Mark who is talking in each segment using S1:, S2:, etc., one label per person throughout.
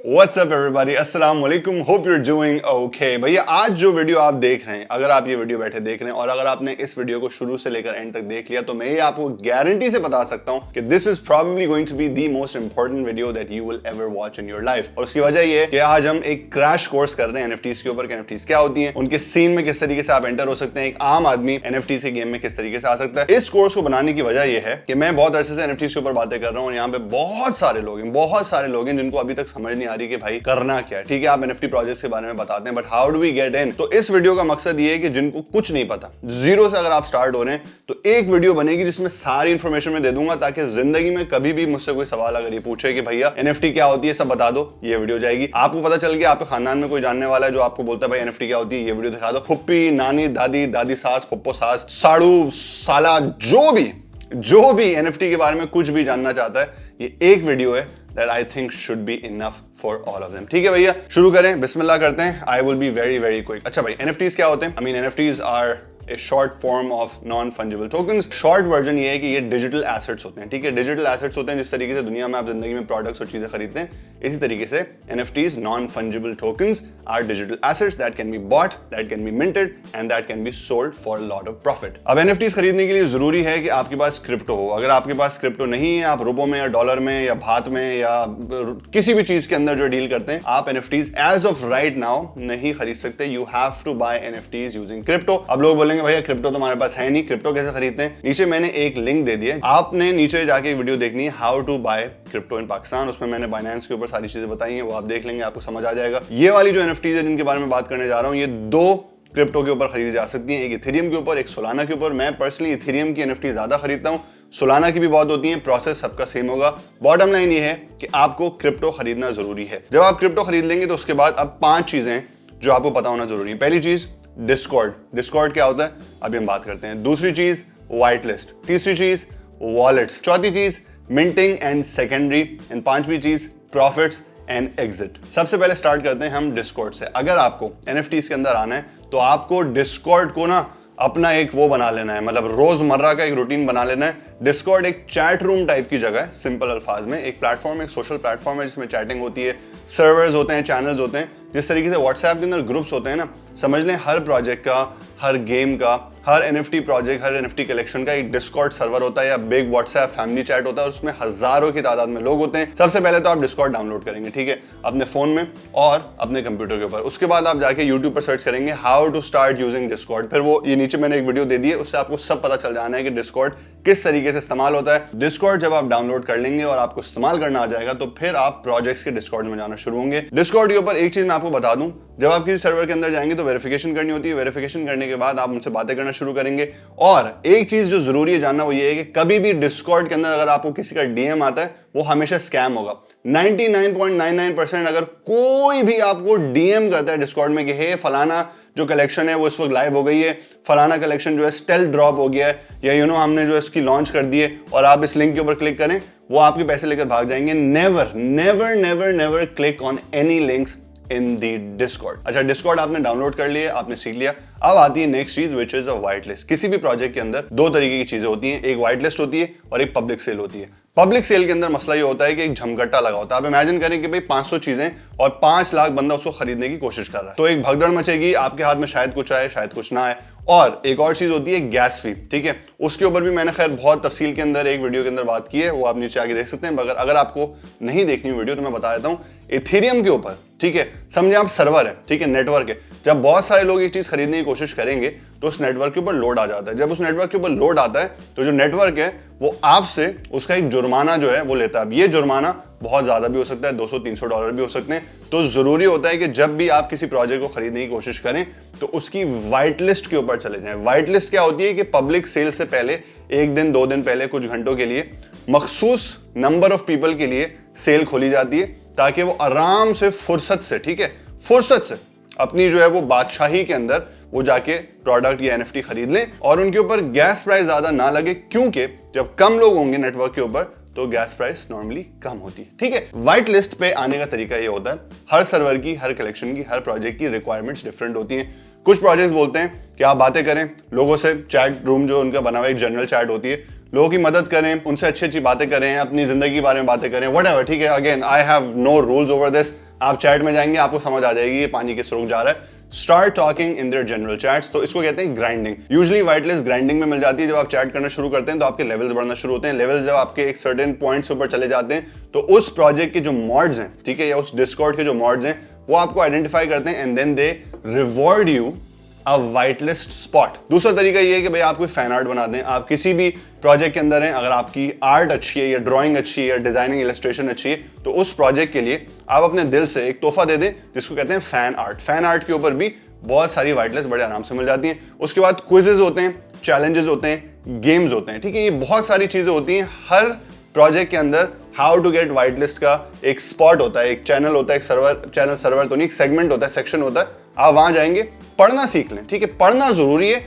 S1: WhatsApp everybody, अस्सलाम वालेकुम, hope you are doing okay. भैया आज जो वीडियो आप देख रहे हैं, अगर आप ये वीडियो बैठे देख रहे हैं और अगर आपने इस वीडियो को शुरू से लेकर एंड तक देख लिया तो मैं ये आपको गारंटी से बता सकता हूं कि this is probably going to be the most important video that you will ever watch in your life. और उसकी वजह ये है कि आज हम एक क्रैश कोर्स कर रहे हैं एनएफटीज के ऊपर, एनएफटीज क्या होती हैं, उनके सीन में किस तरीके से आप एंटर हो सकते हैं, एक आम आदमी एनएफटीज के गेम में किस तरीके से आ सकता है। इस कोर्स को बनाने की वजह यह है कि मैं बहुत अरसे से एनएफटीज के ऊपर बातें कर रहा हूं और यहाँ पे बहुत सारे लोग हैं जिनको अभी तक समझ नहीं आ रही कि भाई करना क्या है। ठीक है, आप एनएफटी प्रोजेक्ट्स के बारे में बताते हैं, but how do we get in. तो इस वीडियो का मकसद ये है कि जिनको कुछ नहीं पता, जीरो से अगर आप स्टार्ट हो रहे हैं तो एक वीडियो बनेगी जिसमें सारी इंफॉर्मेशन मैं दे दूंगा, ताकि जिंदगी में कभी भी मुझसे कोई सवाल अगर ये पूछे कि भैया एनएफटी क्या होती है, सब बता दो, ये वीडियो जाएगी। आपको पता चल गया आपके खानदान में कोई जानने वाला है जो आपको बोलता है भाई एनएफटी क्या होती है, ये वीडियो दिखा दो। फुप्पी, नानी, दादी, दादी सास, पप्पो सास, साड़ू, साला, जो भी एनएफटी के बारे में कुछ भी जानना चाहता है, ये एक वीडियो है that I think should be enough for all of them। ठीक है भैया, शुरू करें, बिस्मिल्लाह करते हैं। I will be very quick। अच्छा भाई, NFTs क्या होते हैं? I mean NFTs are a short form of non-fungible tokens। Short version ये है कि ये डिजिटल एसेट्स होते हैं। ठीक है, डिजिटल एसेट्स होते हैं जिस तरीके से दुनिया में आप जिंदगी में प्रोडक्ट्स और चीजें खरीदते हैं, इसी तरीके से NFTs non-fungible tokens are digital assets that can be bought, that can be minted and that can be sold for a lot of profit। अब NFTs खरीदने के लिए जरूरी है कि आपके पास क्रिप्टो हो। अगर आपके पास क्रिप्टो नहीं है, आप रुपयों में या डॉलर में या भात में या किसी भी चीज के अंदर जो डील करते हैं, आप NFTs as of right now नहीं खरीद सकते। You have to buy NFTs using crypto. अब लोग बोलेंगे भैया क्रिप्टो तो हमारे पास है नहीं, क्रिप्टो कैसे खरीदते हैं? नीचे मैंने एक लिंक दे दिया, आपने नीचे जाके वीडियो देखनी है, how to buy crypto in Pakistan. उसमें मैंने बाइनेंस के ऊपर सारी चीजें बताई हैं, वो आप देख लेंगे, आपको समझ आ जाएगा। ये वाली जो NFTs है जिनके बारे में बात करने जा रहा हूं, ये दो क्रिप्टो के ऊपर खरीदी जा सकती हैं, एक इथेरियम के ऊपर, एक सोलाना के ऊपर। मैं पर्सनली इथेरियम की NFT ज्यादा खरीदता हूं, सोलाना की भी बहुत होती है, प्रोसेस सबका सेम होगा। बॉटम लाइन ये है कि आपको क्रिप्टो खरीदना जरूरी है। जब आप क्रिप्टो खरीद लेंगे तो उसके बाद अब 5 चीजें जो आपको पता होना जरूरी है। पहली चीज डिस्कॉर्ड क्या होता है, अभी हम बात करते हैं। दूसरी चीज व्हाइट लिस्ट, तीसरी चीज वॉलेट्स, चौथी चीज मिंटिंग एंड सेकेंडरी, एंड पांचवी चीज प्रॉफिट्स एंड एग्जिट। सबसे पहले स्टार्ट करते हैं हम डिस्कॉर्ड से। अगर आपको NFTs के अंदर आना है तो आपको डिस्कॉर्ड को ना अपना एक वो बना लेना है, मतलब रोजमर्रा का एक रूटीन बना लेना है। डिस्कॉर्ड एक चैट रूम टाइप की जगह है, सिंपल अल्फाज में एक प्लेटफॉर्म, एक सोशल प्लेटफॉर्म है जिसमें चैटिंग होती है, सर्वर्स होते हैं, चैनल्स होते हैं। जिस तरीके से व्हाट्सएप के अंदर ग्रुप्स होते हैं ना, समझ लें हर प्रोजेक्ट का, हर गेम का, हर NFT प्रोजेक्ट, हर NFT कलेक्शन का एक डिस्कॉर्ड सर्वर होता है या बिग व्हाट्सएप फैमिली चैट होता है, और उसमें हजारों की तादाद में लोग होते हैं। सबसे पहले तो आप डिस्कॉर्ड डाउनलोड करेंगे, ठीक है, अपने फोन में और अपने कंप्यूटर के ऊपर। उसके बाद आप जाके यूट्यूब पर सर्च करेंगे how to start using Discord. फिर वो ये नीचे मैंने एक वीडियो दे दी है, उससे आपको सब पता चल जाना है कि डिस्कॉर्ड किस तरीके से इस्तेमाल होता है। डिस्कॉर्ड जब आप डाउनलोड कर लेंगे और आपको इस्तेमाल करना आ जाएगा तो फिर आप प्रोजेक्ट्स के डिस्कॉर्ड में जाना शुरू होंगे। डिस्कॉर्ड के ऊपर एक चीज मैं आपको बता दूं, जब आप किसी सर्वर के अंदर जाएंगे तो वेरिफिकेशन करनी होती है। वेरिफिकेशन करने के बाद आप उनसे बातें करना शुरू करेंगे। और एक चीज जो जरूरी है जानना, वो ये है कि कभी भी डिस्कॉर्ड के अंदर अगर आपको किसी का DM आता है, वो हमेशा स्कैम होगा। 99.99% अगर कोई भी आपको DM करता है डिस्कॉर्ड में कि हे फलाना जो कलेक्शन है वो इस वक्त लाइव हो गई है, फलाना कलेक्शन जो है स्टेल्थ ड्रॉप हो गया है, या हमने जो इसकी लॉन्च कर दी है और आप इस लिंक के ऊपर क्लिक करें, वो आपके पैसे लेकर भाग जाएंगे। Never click on any links in the Discord. अच्छा, डिस्कॉर्ड आपने डाउनलोड कर लिया, आपने सीख लिया। अब आती है नेक्स्ट चीज, which is a white list. किसी भी प्रोजेक्ट के अंदर दो तरीके की चीजें होती हैं, एक व्हाइट लिस्ट होती है और एक पब्लिक सेल होती है। पब्लिक सेल के अंदर मसला ये होता है कि एक झमघट्टा लगा होता है। आप इमेजिन करें कि भाई 500 चीजें और 5 लाख बंदा उसको खरीदने की कोशिश कर रहा है, तो एक भगदड़ मचेगी, आपके हाथ में शायद कुछ आए शायद कुछ ना आए। और एक और चीज होती है गैस फी, ठीक है, उसके ऊपर भी मैंने खैर बहुत तफसील के अंदर एक वीडियो के अंदर बात की है, वो आप नीचे आके देख सकते हैं। मगर अगर आपको नहीं देखनी वीडियो तो मैं बता देता हूं, इथेरियम के ऊपर, ठीक है, समझे आप सर्वर है, ठीक है, नेटवर्क है, जब बहुत सारे लोग एक चीज खरीदने की कोशिश करेंगे तो उस नेटवर्क के ऊपर लोड आ जाता है। जब उस नेटवर्क के ऊपर लोड आता है तो जो नेटवर्क है वो आपसे उसका एक जुर्माना जो है वो लेता है। अब ये जुर्माना बहुत ज्यादा भी हो सकता है, $200-300 भी हो सकते हैं। तो जरूरी होता है कि जब भी आप किसी प्रोजेक्ट को खरीदने की कोशिश करें तो उसकी व्हाइट लिस्ट के ऊपर चले जाएं। व्हाइट लिस्ट क्या होती है कि पब्लिक सेल से पहले 1 दिन 2 दिन पहले कुछ घंटों के लिए मखसूस नंबर ऑफ पीपल के लिए सेल खोली जाती है, ताकि वो आराम से फुर्सत से, ठीक है, फुर्सत से अपनी जो है वो बादशाही के अंदर वो जाके प्रोडक्ट या NFT खरीद लें और उनके ऊपर गैस प्राइस ज्यादा ना लगे, क्योंकि जब कम लोग होंगे नेटवर्क के ऊपर तो गैस प्राइस नॉर्मली कम होती है। ठीक है, व्हाइट लिस्ट पे आने का तरीका ये होता है, हर सर्वर की, हर कलेक्शन की, हर प्रोजेक्ट की रिक्वायरमेंट्स डिफरेंट होती हैं। कुछ प्रोजेक्ट्स बोलते हैं कि आप बातें करें लोगों से, चैट रूम जो उनका बना हुआ एक जनरल चैट होती है, लोगों की मदद करें, उनसे अच्छी अच्छी बातें करें, अपनी जिंदगी के बारे में बातें करें, व्हाटएवर। ठीक है, again I have no rules over this, आप चैट में जाएंगे, आपको समझ आ जाएगी ये पानी किस रुख जा रहा है। Start talking in their general chats, तो इसको कहते हैं grinding. Usually white list grinding में मिल जाती है। जब आप चैट करना शुरू करते हैं तो आपके लेवल्स बढ़ना शुरू होते हैं। लेवल्स जब आपके एक सर्टेन पॉइंट्स ऊपर चले जाते हैं तो उस प्रोजेक्ट के जो मॉड्स हैं, ठीक है, या उस डिस्कॉर्ड के जो मॉड्स हैं, वो आपको आइडेंटिफाई करते हैं and then they reward you a white list spot. दूसरा तरीका ये है कि भाई आप कोई फैन आर्ट बना दें। आप किसी भी प्रोजेक्ट के अंदर हैं, अगर आपकी आर्ट अच्छी है या ड्राइंग अच्छी है या डिजाइनिंग इलस्ट्रेशन अच्छी है, तो उस प्रोजेक्ट के लिए आप अपने दिल से एक तोहफा दे दें जिसको कहते हैं फैन आर्ट। फैन आर्ट के ऊपर भी बहुत सारी व्हाइट लिस्ट बड़े आराम से मिल जाती हैं। उसके बाद क्विजेज होते हैं, चैलेंजेस होते हैं, गेम्स होते हैं, ठीक है, ये बहुत सारी चीजें होती हैं। हर प्रोजेक्ट के अंदर how to get white list का एक स्पॉट होता है, एक चैनल होता है, एक सर्वर, चैनल सर्वर तो नहीं, एक सेगमेंट होता है, सेक्शन होता है। आप वहां जाएंगे, पढ़ना सीख लें, ठीक है, पढ़ना जरूरी है।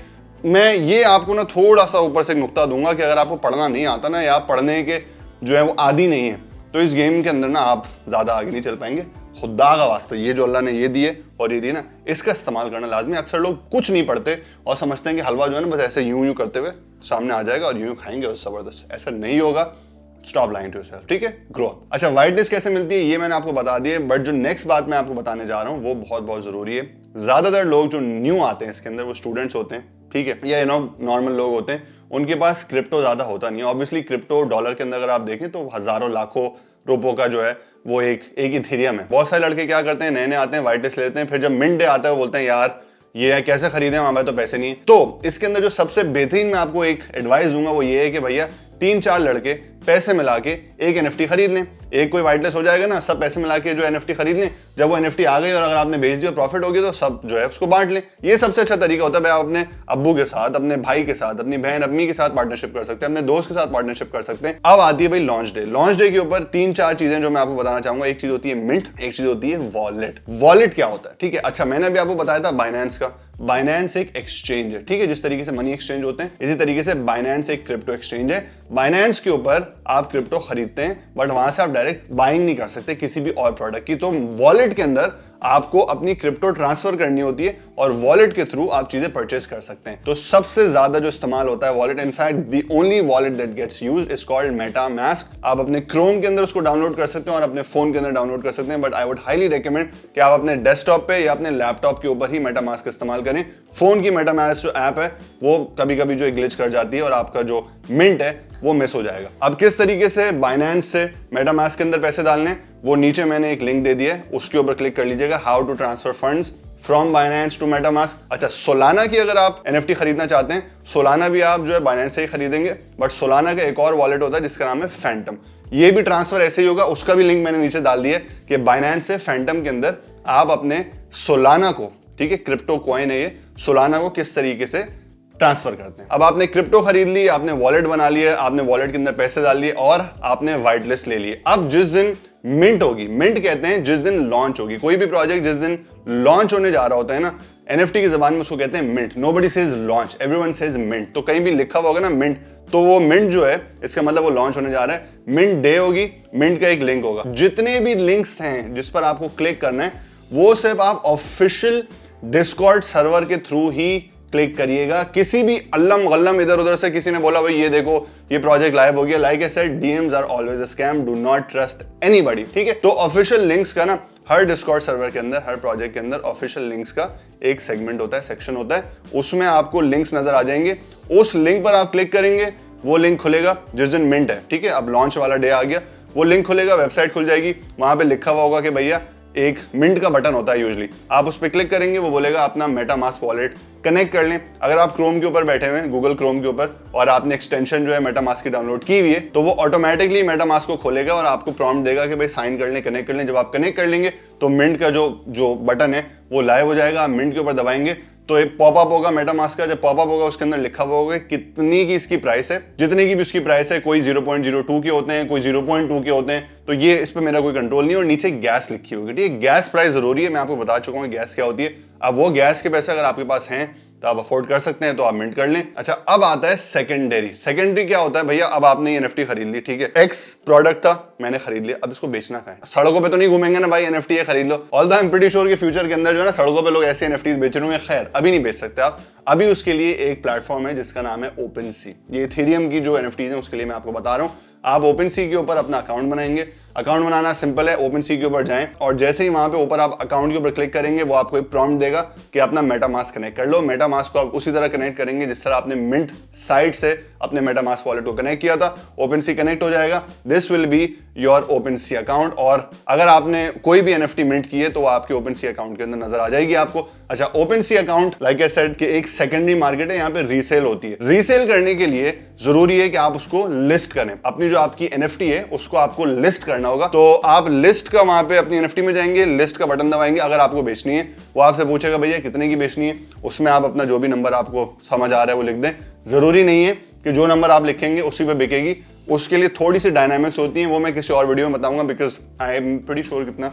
S1: मैं ये आपको ना थोड़ा सा ऊपर से नुक्ता दूंगा कि अगर आपको पढ़ना नहीं आता ना, या आप पढ़ने के जो है वो आदी नहीं है, तो इस गेम के अंदर ना आप ज्यादा आगे नहीं चल पाएंगे। खुदा का वास्ता, ये जो अल्लाह ने ये दिए और ये दिए ना, इसका इस्तेमाल करना लाजमी। अक्सर लोग कुछ नहीं पढ़ते और समझते हैं कि हलवा जो है ना बस ऐसे यूं यूं करते हुए सामने आ जाएगा और यूं खाएंगे और जबरदस्त। ऐसा नहीं होगा। स्टॉप लाइंग टू योरसेल्फ, ठीक है, ग्रो अप। अच्छा, व्हाइट लिस्ट कैसे मिलती है ये मैंने आपको बता दिया, बट जो नेक्स्ट बात मैं आपको बताने जा रहा हूँ वो बहुत बहुत जरूरी है। ज्यादातर लोग जो न्यू आते हैं इसके अंदर, वो स्टूडेंट्स होते हैं, ठीक है, या नॉर्मल लोग होते हैं, उनके पास क्रिप्टो ज्यादा होता नहीं है। ऑब्वियसली क्रिप्टो डॉलर के अंदर अगर आप देखें तो हजारों लाखों रुपयों का जो है वो एक इथेरियम है। बहुत सारे लड़के क्या करते हैं, नए नए आते हैं, व्हाइट लिस्ट लेते हैं, फिर जब मिंट डे आता है वो बोलते हैं यार ये कैसे खरीदें, हमारे तो पैसे नहीं है। तो इसके अंदर जो सबसे बेहतरीन मैं आपको एक एडवाइस दूंगा वो ये है कि भैया 3-4 लड़के पैसे मिला के एक NFT खरीद लें। एक कोई व्हाइट लिस्ट हो जाएगा ना, सब पैसे मिला के जो NFT खरीद लें। जब वो NFT आ गई और अगर आपने बेच दिया, प्रॉफिट हो गया, तो सब जो है उसको बांट लें। ये सबसे अच्छा तरीका होता है। भाई आप अपने अब्बू के साथ, अपने भाई के साथ, अपनी बहन अम्मी के साथ पार्टनरशिप कर सकते हैं, अपने दोस्त के साथ पार्टनरशिप कर सकते हैं। अब आती है भाई लॉन्च डे। लॉन्च डे के ऊपर 3-4 चीजें जो मैं आपको बताना चाहूंगा। एक चीज होती है मिंट, एक चीज होती है वॉलेट। वॉलेट क्या होता है, ठीक है, अच्छा मैंने अभी आपको बताया था बाइनेंस का। बाइनेंस एक एक्सचेंज है, ठीक है, जिस तरीके से मनी एक्सचेंज होते हैं इसी तरीके से बाइनेंस एक क्रिप्टो एक्सचेंज है। बाइनेंस के ऊपर आप क्रिप्टो खरीदते हैं, बट वहां से आप डायरेक्ट बाइंग नहीं कर सकते किसी भी और प्रोडक्ट की। तो वॉलेट के अंदर आपको अपनी क्रिप्टो ट्रांसफर करनी होती है और वॉलेट के थ्रू आप चीजें परचेस कर सकते हैं। तो सबसे ज्यादा जो इस्तेमाल होता है wallet, in fact the only wallet that gets used is called MetaMask. आप अपने क्रोम के अंदर उसको डाउनलोड कर सकते हैं और अपने फोन के अंदर डाउनलोड कर सकते हैं, but I would highly recommend कि आप अपने डेस्कटॉप पे या अपने लैपटॉप के ऊपर ही मेटामास्क इस्तेमाल करें। फोन की मेटामास्क जो ऐप है वो कभी कभी जो ग्लिच कर जाती है और आपका जो मिंट है वो मिस हो जाएगा। अब किस तरीके से बाइनेंस से मेटामास्क के अंदर पैसे डालने, वो नीचे मैंने एक लिंक दे दिया है, उसके ऊपर क्लिक कर लीजिएगा। How to transfer funds from Binance to MetaMask. अच्छा, सोलाना की अगर आप NFT खरीदना चाहते हैं, सोलाना भी आप जो है बाइनेंस से ही खरीदेंगे, बट सोलाना का एक और वॉलेट होता है जिसका नाम है फैंटम। ये भी ट्रांसफर ऐसे ही होगा, उसका भी लिंक मैंने नीचे डाल दिया कि बाइनेंस से फैंटम के अंदर आप अपने सोलाना को, ठीक है, क्रिप्टो कॉइन है ये, सोलाना को किस तरीके से ट्रांसफर करते हैं। अब आपने क्रिप्टो खरीद ली, आपने वॉलेट बना लिया, आपने वॉलेट के अंदर पैसे डाल लिए और आपने व्हाइट लिस्ट ले लिए। अब जिस दिन मिंट होगी, मिंट कहते हैं जिस दिन लॉन्च होगी, कोई भी प्रोजेक्ट जिस दिन लॉन्च होने जा रहा होता है ना, NFT की जबान में उसको कहते हैं mint. Nobody says launch, everyone says mint. तो कहीं भी लिखा हुआ होगा ना मिंट, तो वो मिंट जो है इसका मतलब वो लॉन्च होने जा रहा है। मिंट डे होगी, मिंट का एक लिंक होगा। जितने भी लिंक्स हैं जिस पर आपको क्लिक करना है वो सिर्फ आप ऑफिशियल डिस्कॉर्ड सर्वर के थ्रू ही क्लिक करिएगा। किसी भी अल्लम गल्लम इधर उधर से किसी ने बोला भाई ये देखो ये प्रोजेक्ट लाइव हो गया, like I said, DMs are always a scam, do not trust anybody, ठीक है। तो ऑफिशियल लिंक्स का ना हर डिस्कॉर्ड सर्वर के अंदर, हर प्रोजेक्ट के अंदर ऑफिशियल लिंक्स का एक सेगमेंट होता है, सेक्शन होता है, उसमें आपको लिंक्स नजर आ जाएंगे। उस लिंक पर आप क्लिक करेंगे, वो लिंक खुलेगा जिस दिन मिंट है, ठीक है। अब लॉन्च वाला डे आ गया, वो लिंक खुलेगा, वेबसाइट खुल जाएगी, वहां पे लिखा हुआ होगा कि भैया एक मिंट का बटन होता है यूजली, आप उस पर क्लिक करेंगे, वो बोलेगा अपना मेटामास्क वॉलेट कनेक्ट कर लें। अगर आप क्रोम के ऊपर बैठे हुए हैं, गूगल क्रोम के ऊपर, और आपने एक्सटेंशन जो है मेटामास्क की डाउनलोड की हुई है, तो वो ऑटोमेटिकली मेटामास्क को खोलेगा और आपको प्रॉम्प्ट देगा कि भाई साइन कर लें, कनेक्ट कर लें। जब आप कनेक्ट कर लेंगे तो मिंट का जो बटन है वो लाइव हो जाएगा। आप मिंट के ऊपर दबाएंगे तो एक पॉपअप होगा मेटामास्क का। जब पॉपअप होगा उसके अंदर लिखा हुआ होगा कितनी की इसकी प्राइस है, जितने की भी उसकी प्राइस है, कोई 0.02 के होते हैं, कोई 0.2 के होते हैं, तो ये इस पे मेरा कोई कंट्रोल नहीं है। और नीचे गैस लिखी होगी, ठीक है, गैस प्राइस जरूरी है, मैं आपको बता चुका हूँ गैस क्या होती है। अब वो गैस के पैसे अगर आपके पास हैं तो आप अफोर्ड कर सकते हैं, तो आप मिंट कर लें। अच्छा, अब आता है सेकेंडरी। सेकेंडरी क्या होता है भैया, अब आपने ये NFT खरीद ली, ठीक है, एक्स प्रोडक्ट था, मैंने खरीद लिया, अब इसको बेचना कहाँ है। सड़कों पे तो नहीं घूमेंगे ना भाई NFT है खरीद लो। Although I am pretty sure के फ्यूचर के अंदर जो है ना सड़कों पे लोग ऐसे NFTs बेच रहे होंगे। खैर अभी नहीं बेच सकते आप, अभी उसके लिए एक प्लेटफॉर्म है जिसका नाम है OpenSea। ये इथेरियम की जो NFTs हैं उसके लिए मैं आपको बता रहा हूँ। आप OpenSea के ऊपर अपना अकाउंट बनाएंगे, अकाउंट बनाना सिंपल है, OpenSea के ऊपर जाएं और जैसे ही वहां पे ऊपर आप अकाउंट के ऊपर क्लिक करेंगे वो आपको एक प्रॉम्प्ट देगा कि अपना MetaMask कनेक्ट कर लो। MetaMask को आप उसी तरह कनेक्ट करेंगे जिस तरह आपने मिंट साइट से अपने MetaMask वॉलेट को कनेक्ट किया था, OpenSea कनेक्ट हो जाएगा। This will be your OpenSea account और अगर आपने कोई भी NFT मिंट की है तो वो आपके OpenSea अकाउंट के अंदर नजर आ जाएगी आपको। अच्छा, OpenSea account like I said कि एक सेकेंडरी मार्केट है, यहाँ पे रीसेल होती है। रीसेल करने के लिए जरूरी है कि आप उसको लिस्ट करें, अपनी जो आपकी NFT है उसको आपको लिस्ट करना होगा। तो आप लिस्ट का वहां पे अपनी NFT में जाएंगे, लिस्ट का बटन दबाएंगे। अगर आपको बेचनी है वो आपसे पूछेगा भैया कितने की बेचनी है, उसमें आप अपना जो भी नंबर आपको समझ आ रहा है वो लिख दें। जरूरी नहीं है कि जो नंबर आप लिखेंगे उसी पे बिकेगी, उसके लिए थोड़ी सी डायनामिक्स होती है, वो मैं किसी और वीडियो में बताऊंगा because I am pretty sure कितना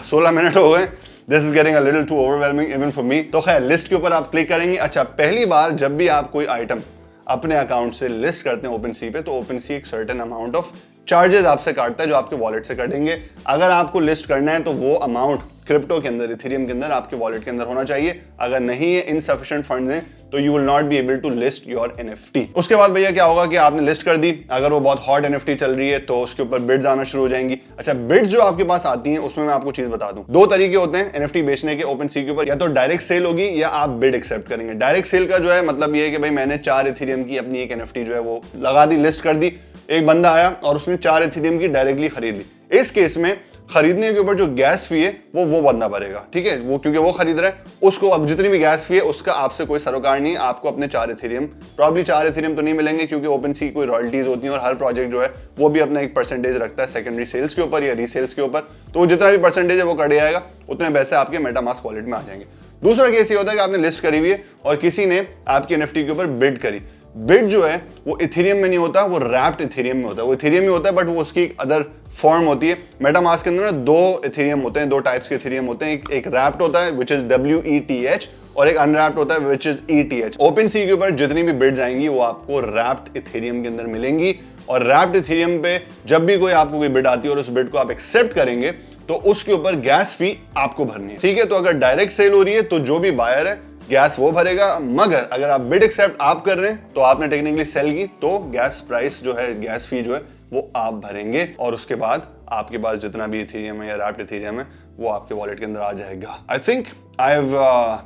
S1: 16 मिनट हो गए। This is getting a little too overwhelming even for me. तो खैर लिस्ट के ऊपर आप क्लिक करेंगे। अच्छा, पहली बार जब भी आप कोई आइटम अपने अकाउंट से लिस्ट करते हैं OpenSea पे, तो OpenSea एक सर्टेन अमाउंट ऑफ चार्जेस आपसे काटता है जो आपके वॉलेट से कटेंगे। अगर आपको लिस्ट करना है तो वो अमाउंट क्रिप्टो के अंदर, इथेरियम के अंदर आपके वॉलेट के अंदर होना चाहिए। अगर नहीं है, इनसफिशिएंट फंड्स हैं, तो you will not be able to list your NFT। उसके बाद भैया क्या होगा कि आपने लिस्ट कर दी, अगर वो बहुत हॉट NFT चल रही है तो उसके ऊपर बिड्स आना शुरू हो जाएंगी। अच्छा, बिड्स जो आपके पास आती हैं उसमें मैं आपको चीज बता दूं, दो तरीके होते हैं NFT बेचने के OpenSea के ऊपर, या तो डायरेक्ट सेल होगी या आप बिड एक्सेप्ट करेंगे। डायरेक्ट सेल का जो है मतलब ये है कि भाई मैंने 4 इथेरियम की अपनी एक NFT जो है वो लगा दी, लिस्ट कर दी, एक बंदा आया और उसने 4 इथेरियम की डायरेक्टली खरीद ली। इस केस में खरीदने के ऊपर जो गैस फी है वो बंदा भरेगा, ठीक है, वो क्योंकि वो खरीद रहा है, उसको अब जितनी भी गैस फी है उसका आपसे कोई सरोकार नहीं है। आपको अपने 4 इथेरियम, प्रॉब्ली 4 इथेरियम तो नहीं मिलेंगे क्योंकि OpenSea की कोई रॉयल्टीज होती हैं और हर प्रोजेक्ट जो है वो भी अपना एक परसेंटेज रखता है सेकेंडरी सेल्स के ऊपर या रीसेल्स के ऊपर, तो जितना भी परसेंटेज है वो कट जाएगा, उतने पैसे आपके MetaMask वॉलेट में आ जाएंगे। दूसरा केस ये होता है कि आपने लिस्ट करी हुई है और किसी ने आपकी NFT के ऊपर बिड करी। बिड जो है वो इथेरियम में नहीं होता, वो रैप्ड इथेरियम में होता है। वो इथेरियम में होता है बट वो उसकी एक अदर फॉर्म होती है। MetaMask के अंदर ना 2 इथेरियम होते हैं, 2 टाइप्स के इथेरियम होते हैं। एक रैप्ड होता है विच इज WETH और एक अनरैप्ड होता है विच इज ETH। OpenSea के ऊपर जितनी भी बिड्स आएंगी वो आपको रैप्ड इथेरियम के अंदर मिलेंगी और रैप्ड इथेरियम पे जब भी कोई आपको कोई बिड आती है और उस बिड को आप एक्सेप्ट करेंगे तो उसके ऊपर गैस फी आपको भरनी है, ठीक है। तो अगर डायरेक्ट सेल हो रही है तो जो भी बायर है गैस वो भरेगा, मगर अगर आप बिड एक्सेप्ट आप कर रहे हैं तो आपने टेक्निकली सेल की तो गैस प्राइस जो है, गैस फी जो है वो आप भरेंगे और उसके बाद आपके पास जितना भी इथेरियम है या रैप्ड इथेरियम है वो आपके वॉलेट के अंदर आ जाएगा। I think I have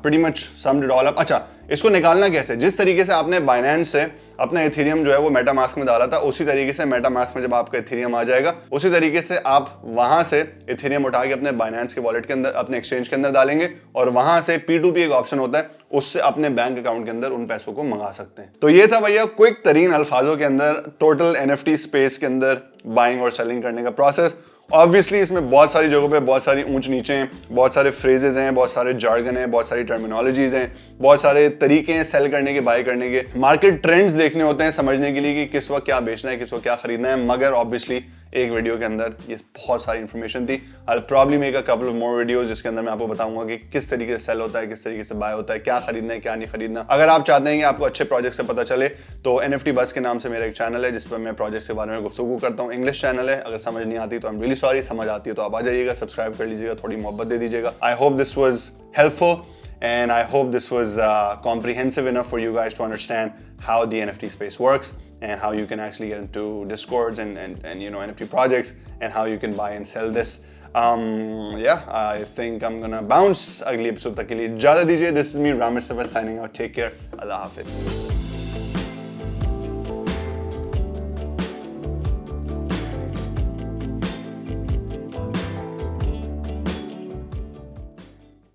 S1: pretty much summed it all up. अच्छा, इसको निकालना कैसे? जिस तरीके से आपने बाइनेंस से अपना इथेरियम जो है वो MetaMask में डाला था, उसी तरीके से MetaMask में जब आपका इथेरियम आ जाएगा उसी तरीके से आप वहां से इथेरियम उठा के अपने बाइनेंस के वॉलेट के अंदर, अपने एक्सचेंज के अंदर डालेंगे और वहां से P2P एक ऑप्शन होता है, उससे अपने बैंक अकाउंट के अंदर उन पैसों को मंगा सकते हैं। तो ये था भैया क्विक तरीन अल्फाजों के अंदर टोटल NFT स्पेस के अंदर बाइंग और सेलिंग करने का प्रोसेस। ऑब्वियसली इसमें बहुत सारी जगहों पे बहुत सारी ऊंच नीचे हैं, बहुत सारे फ्रेजेस हैं, बहुत सारे जार्गन हैं, बहुत सारी टर्मिनोलॉजीज हैं, बहुत सारे तरीके हैं सेल करने के, बाय करने के। मार्केट ट्रेंड्स देखने होते हैं समझने के लिए कि किस वक्त क्या बेचना है, किस वक्त क्या खरीदना है। मगर ऑब्वियसली एक वीडियो के अंदर ये बहुत सारी इंफॉर्मेशन थी। I will probably make a couple of more videos जिसके अंदर मैं आपको बताऊंगा कि किस तरीके से सेल होता है, किस तरीके से बाय होता है, क्या खरीदना है, क्या नहीं खरीदना। अगर आप चाहते हैं कि आपको अच्छे प्रोजेक्ट से पता चले तो NFT बस के नाम से मेरा एक चैनल है जिस पर मैं प्रोजेक्ट के बारे में गुफ्तगू करता हूँ। इंग्लिश चैनल है, अगर समझ नहीं आती तो आई एम रियली सॉरी, समझ आती है तो आप आ जाइएगा, सब्सक्राइब कर लीजिएगा, थोड़ी मोहब्बत दे दीजिएगा। I hope this was helpful and I hope this was comprehensive enough for you guys to understand how the NFT space works and how you can actually get into Discords and you know NFT projects and how you can buy and sell this. Yeah, I think I'm gonna bounce. अगली episode तक के लिए इजाजत दीजिए। This is me, Ramir Siva, signing out. Take care. Allah Hafiz.